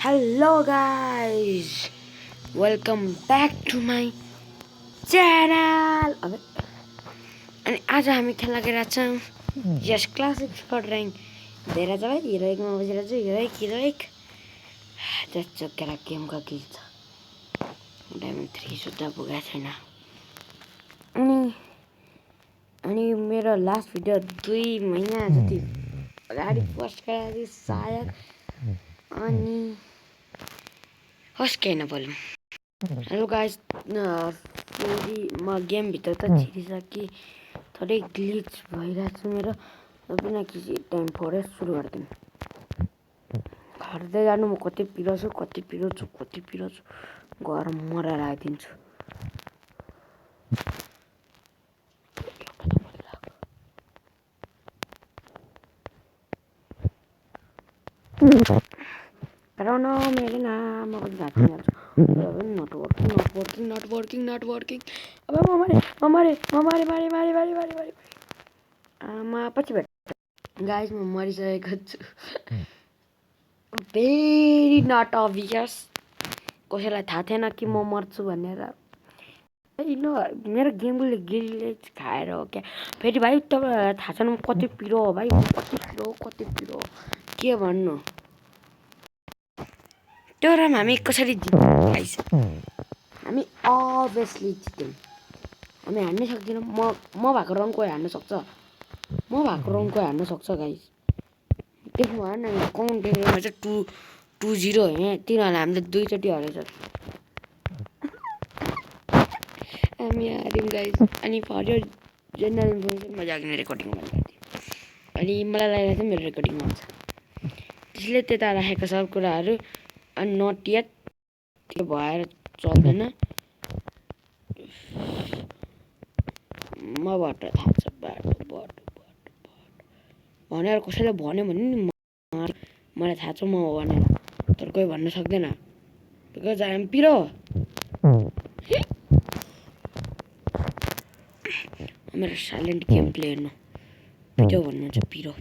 Hello guys, welcome back to my channel. अनि आज हामी खेल्न गइरहेको छौँ यस क्लासिक स्क्वाड र्याङ्क धेरै छ भाइ हिरोइकमा बसेर चाहिँ हिरोइक त्यस्तो केटा गेमको के छ डायमन्ड 3 सुद्धा पुगेको छैन अनि मेरो लास्ट भिडियो 2 महिना जति अगाडि पोस्ट गरेको थिएँ सायद अनि होस् केही नबोलौँ हेलो गाइस फेरि म गेमभित्र त छिरिसकेँ थोरै ग्लिच भइरहेको छ मेरो बिना किसी टाइम फरेस्ट सुरु गरिदिउँ हार्दै जानु म कति पिरो छु गएर मरेर आइदिन्छु कराउन मेरो नाम अब नट वर्किङ अब म मारे आमा पछि भेट गाइस म मरिसकेको छु भेरी नट अभियस कसैलाई थाहा थिएन कि म मर्छु भनेर मेरो गेमले गिलिच खाएर हो क्या फेरि भाइ तपाईँहरूलाई थाहा छैन कति पिरो हो भाइ कति पिरो के भन्नु त्यो राम हामी कसरी जित्यौँ गाइस हामी अभियसली जित्यौँ हामी हान्नै सक्दैनौँ म भएको रङ कोही हान्नु सक्छ गाइस देख्नु भएन काउन्ट डेमा चाहिँ 2-0 हो यहाँ तिनीहरूले हामीले दुईचोटि हरेछ हामी हार्यौँ गाइस अनि फर यो जेनरल इन्फर्मेसन मजा लाग्ने रेकर्डिङ भन्नु अनि मलाई लागेको थियो मेरो रेकर्डिङ आउँछ त्यसले त्यता राखेको सब कुराहरू नट येट त्यो भएर चल्दैन मबाट थाहा छ बाटो भनेर कसैले भन्यो भने नि मलाई थाहा छ म भनेर तर कोही भन्न सक्दैन बिकज आइ एम पिरो मेरो साइलेन्ट गेम प्ले हेर्नु भिडियो भन्नुहुन्छ पिरो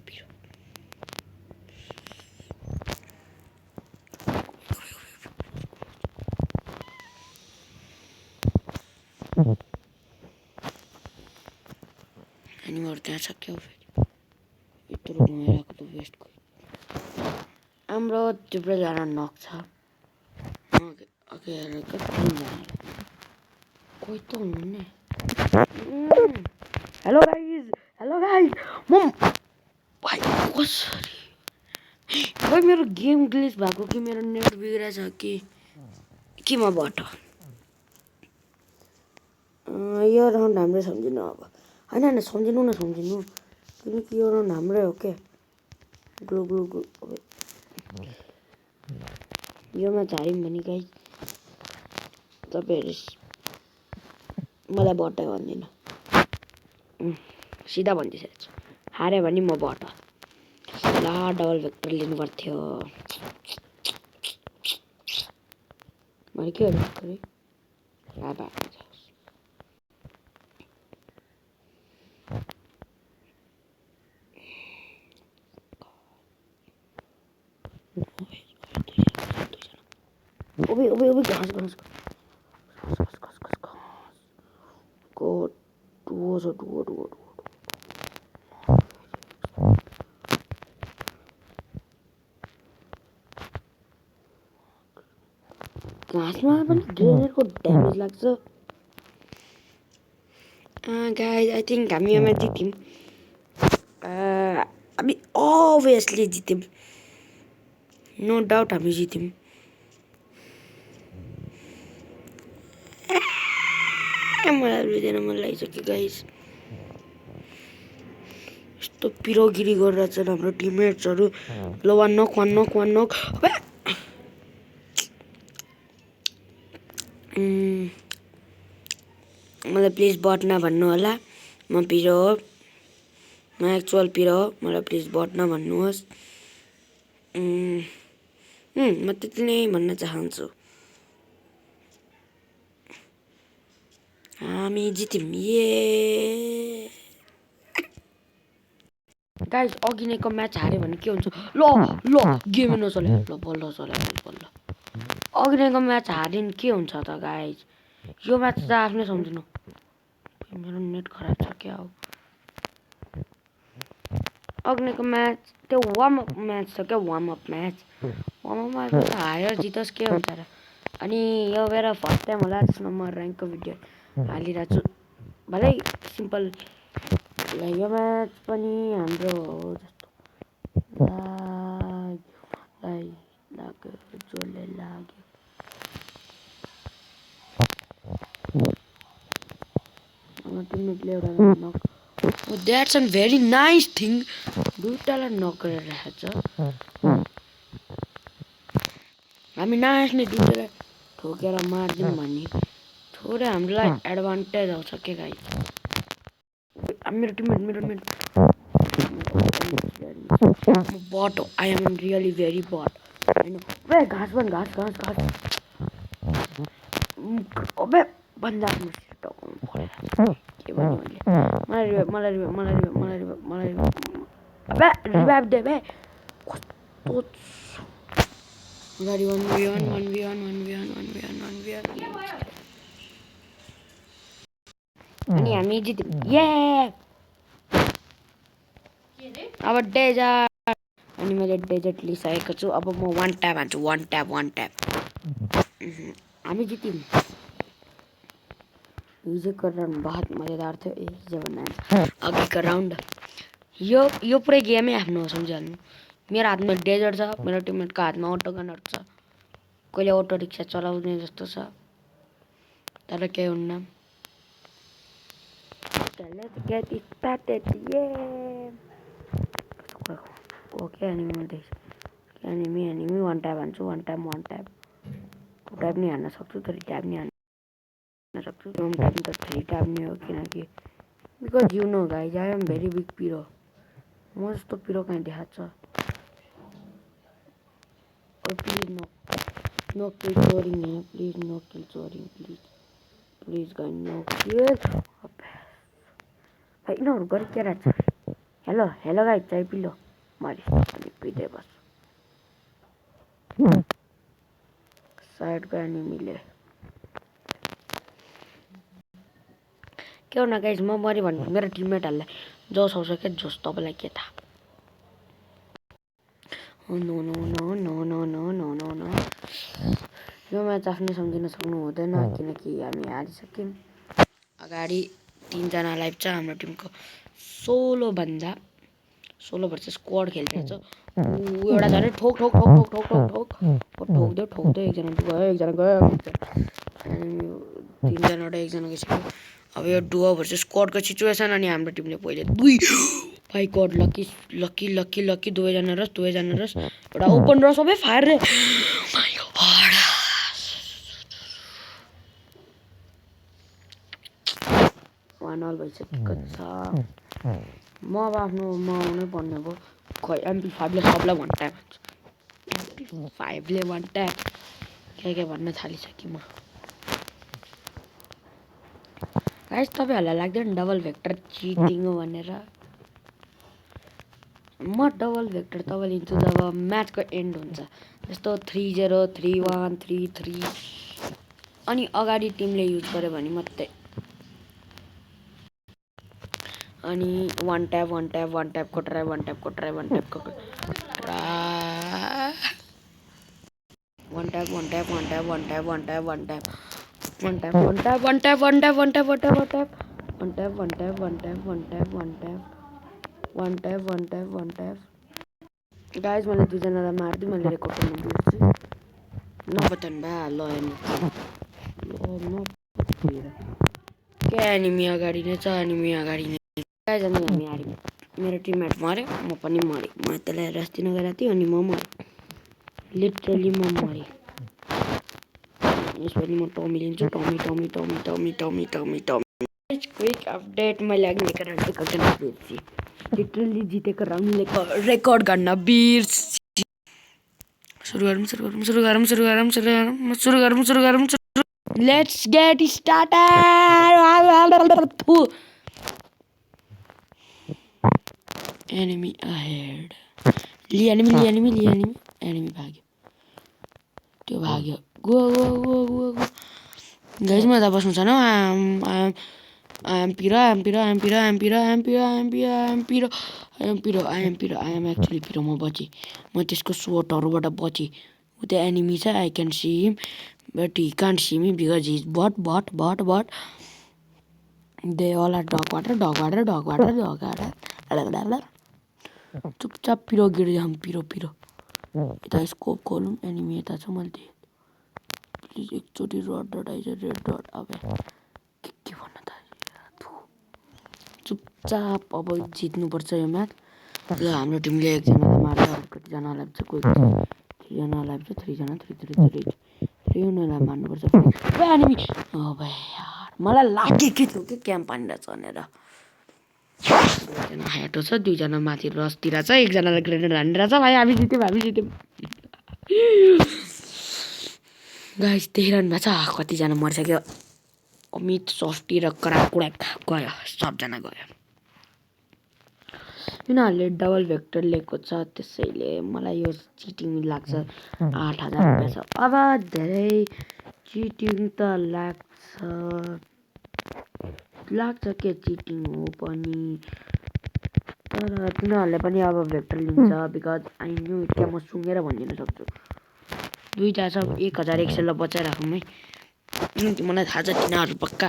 अनि म त्यहाँ सक्यो फेरि यत्रो घुमेर त वेस्ट हाम्रो थुप्रैजना नक छ कोही त हुनुहुन्न हेलो गाइज म भाइ कसरी भाइ मेरो गेम ग्लिच भएको कि मेरो नेट बिग्रेछ कि म बाट यो राउन्ड हाम्रै सम्झिनु अब होइन सम्झिनु किनकि यो राउन्ड हाम्रै हो क्या ग्लु योमा झार्यौँ भने गाइस तपाईँहरू मलाई बटै भन्दिनँ सिधा भनिदिइसकेको छु हाऱ्यो भने म बट ला डबल भेक्टर लिनु पर्थ्यो मैले के गरेँ ओबे घाँस डुवो घाँसमा पनि ग्रेनेडको ड्यामेज लाग्छ गाइज आई थिङ्क हामी योमा जित्यौँ हामी अभियसली जित्यौँ नो डाउट हामी जित्यौँ मलाई लिँदैन मन लागिसक्यो गाइस यस्तो पिरोगिरी गरेर चाहिँ हाम्रो टिममेट्सहरू ल वान नक मलाई प्लिज बट नभन्नु होला म पिरो हो म एक्चुअल पिरो हो मलाई प्लिज बट नभन्नुहोस् म त्यति नै भन्न चाहन्छु हामी जित्यौँ गाइस अघि नैको म्याच हार्यो भने के हुन्छ ल ल गेमै नचल्यो ल बल्ल चल्यो बल्ल अघि नैको म्याच हार्यो भने के हुन्छ त गाइस यो म्याच त आफ्नै सम्झिनु मेरो नेट खराब छ क्या हो अघि नैको म्याच त्यो वार्म अप म्याच छ क्या वार्म अप म्याचमा त हायर जितोस् के हुन्छ र अनि यो मेरो फर्स्ट टाइम होला त्यसमा म र्याङ्कको भिडियो हालिरहेको छु भलै सिम्पल यो म्याच पनि हाम्रो हो जस्तो लाग्यो जसले लाग्यो टिममेटले एउटा knock that's an very nice thing दुईटालाई नक गरेर राखेको छ हामी नाच्ने दुईटालाई ठोकेर मारिदिउँ भन्ने थोरै हामीलाई एडभान्टेज आउँछ के गाई मेरो टिममेट बट हो I am really very but होइन घाँस बन घाँस अबे बन्दा के भन्नु मैले मलाई अबे रिभाइभ दे बे कस्तो गाडी 1v1 अनि हामी जित्यौँ ये अब डेजर्ट अनि मैले डेजर्ट लिइसकेको छु अब म वान ट्याप हान्छु वान ट्याप हामी जित्यौँ हिजोको राउन्ड बहुत मजेदार थियो हिजोभन्दा अघिको राउन्ड यो पुरै गेमै आफ्नो हो सम्झिहाल्नु मेरो हातमा डेजर्ट छ मेरो टिममेटको हातमा अटो गनर छ कहिले अटो रिक्सा चलाउने जस्तो छ तर केही हुन्न Let's get it started, yeah! Okay, enemy, one tap हान्छु, one tap, two tap नहीं हान्न सक्छु, three tap नहीं हान्न सक्छु, one tap त three tap नहीं हो किनकि because you know guys, I am very big piro. म जस्तो पिरो कहाँ देखाएको छ please no kill choring here, please no kill choring, please guys no kill. यिनीहरू गरी के रहेछ हेलो गाइस चाय पिलो मारिस अनि पिँदै बस साइडको एनिमीले के हो न गाइस म मरि भने मेरो टिममेटहरुलाई जोस आउँछ के जोस तपाईलाई के थाहा नो यो म्याच आफ्नै सम्झिन सक्नु हुँदैन किनकि हामी हारिसक्यौं अगाडि 3 जना लाइभ छ हाम्रो टिमको 16 भर्सेस स्क्वाड खेलिरहेछ एउटा झरे ठोक ठोक्दै एकजना गयो अनि 3 जनाबाट एकजना गइसक्यो अब यो डुओ भर्सेस स्क्वाडको सिचुएसन अनि हाम्रो टिमले पहिले दुई भाइ गॉड लकी दुवै जना रस एउटा ओपन रस सबै फायर रे माय गॉड वान अल भइसकेको छ म अब आफ्नो आउनै पर्ने भयो खै MP5 ले सबलाई वान ट्याप MP5 ले वान ट्याप के भन्न थालिसके म गाइस तपाईहरुलाई लाग्दैन डबल भेक्टर चिटिङ हो भनेर म डबल भेक्टर तब लिन्छु जब म्याचको एन्ड हुन्छ जस्तो 3-0 3-1 3-3 अनि अगाडि टिमले युज गर्यो भने मात्रै अनि one tap कोट्राई one tap कोट्राई one tap guys मैले दुईजनालाई मार्दै मैले रेकर्ड गर्न बिर्छु नबटन बा ल के एनिमी अगाडि नै छ गाइस अनि हामी हार्यौं मेरो टिममेट मर्यो म पनि मरे म त्यसलाई रस्ती नगरेको थिएँ अनि म मरे लिटरली म मरे यसपालि म टमी लिन्छु टमी क्विक अपडेट मैले अघि रेकर्ड गर्न बिर्सेँ लिटरली जितेको राउन्डले रेकर्ड गर्न बिर्सेँ सुरु गरौँ let's get started enemy ahead ली एनिमी भाग्यो त्यो भाग्यो go go go go go guys म त बस्नु छैन I am actually पिरो म बचेँ म त्यसको स्वटहरूबाट बचेँ उ त्यो एनिमी छ I can see him but he can't see me because he is bot they all are dog water चुपचाप पिरो गिर्जाम पिरो यता स्कोप खोलौँ एनिमी यता छ मैले देखेँ प्लिज एकचोटि रेड डट अब के भन्न त चुपचाप अब जित्नुपर्छ यो म्याच ल हाम्रो टिमले एकजनालाई मार्छ कतिजनालाई चाहिँ कोही 3जनालाई चाहिँ 3 मार्नुपर्छ एनिमी अब यार मलाई लाग्यो के थियो के क्याम्प हानेर छ भनेर 2जना हेटो छ 2जना माथि रसतिर छ 1जनाले ग्रेनेड हानेर छ भाइ हामी जित्यौँ गाइस 13 भएको छ कतिजना मरिसक्यो अमित सफ्टी र कराकुडा गयो सबजना गयो यिनीहरूले डबल भेक्टर लिएको छ त्यसैले मलाई यो चिटिङ लाग्छ 8000 रुपैयाँ छ अब धेरै चिटिङ त लाग्छ के चिटिङ हो पनि तर तिनीहरूले पनि अब भेक्टर लिन्छ बिकज आई न्यू क्या म सुँगेर भनिदिन सक्छु 2टा छ 1100 ल बचाइराखौँ है मलाई थाहा छ तिनीहरू पक्का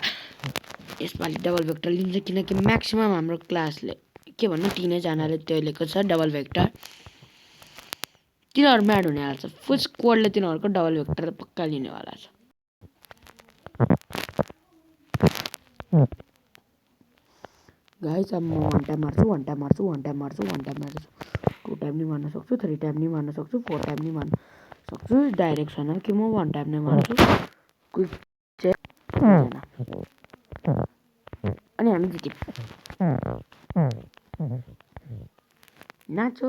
यसपालि डबल भेक्टर लिन्छ किनकि म्याक्सिमम हाम्रो क्लासले के भन्नु 3जनाले त्यो लिएको छ डबल भेक्टर तिनीहरू म्याड हुनेवाला छ फुल स्क्वाडले तिनीहरूको डबल भेक्टर पक्का लिनेवाला छ गाइस अब म 1 टाइम मार्छु 2 टाइम नि मार्न सक्छु 3 टाइम नि मार्न सक्छु 4 टाइम नि मार्न सक्छु डाइरेक्ट छैन कि म 1 टाइम नै मार्छु क्विक चेक अनि हामी जित्यौँ नाचो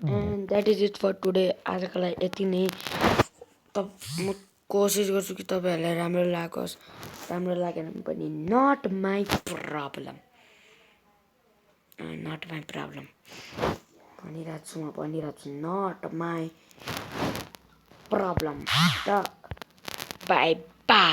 and that is it for today आजको लागि यति नै म कोसिस गर्छु कि तपाईँहरूलाई राम्रो लागोस् राम्रो लागेन पनि नट माई प्रब्लम भनिरहेको छु नट माई प्रब्लम त बाई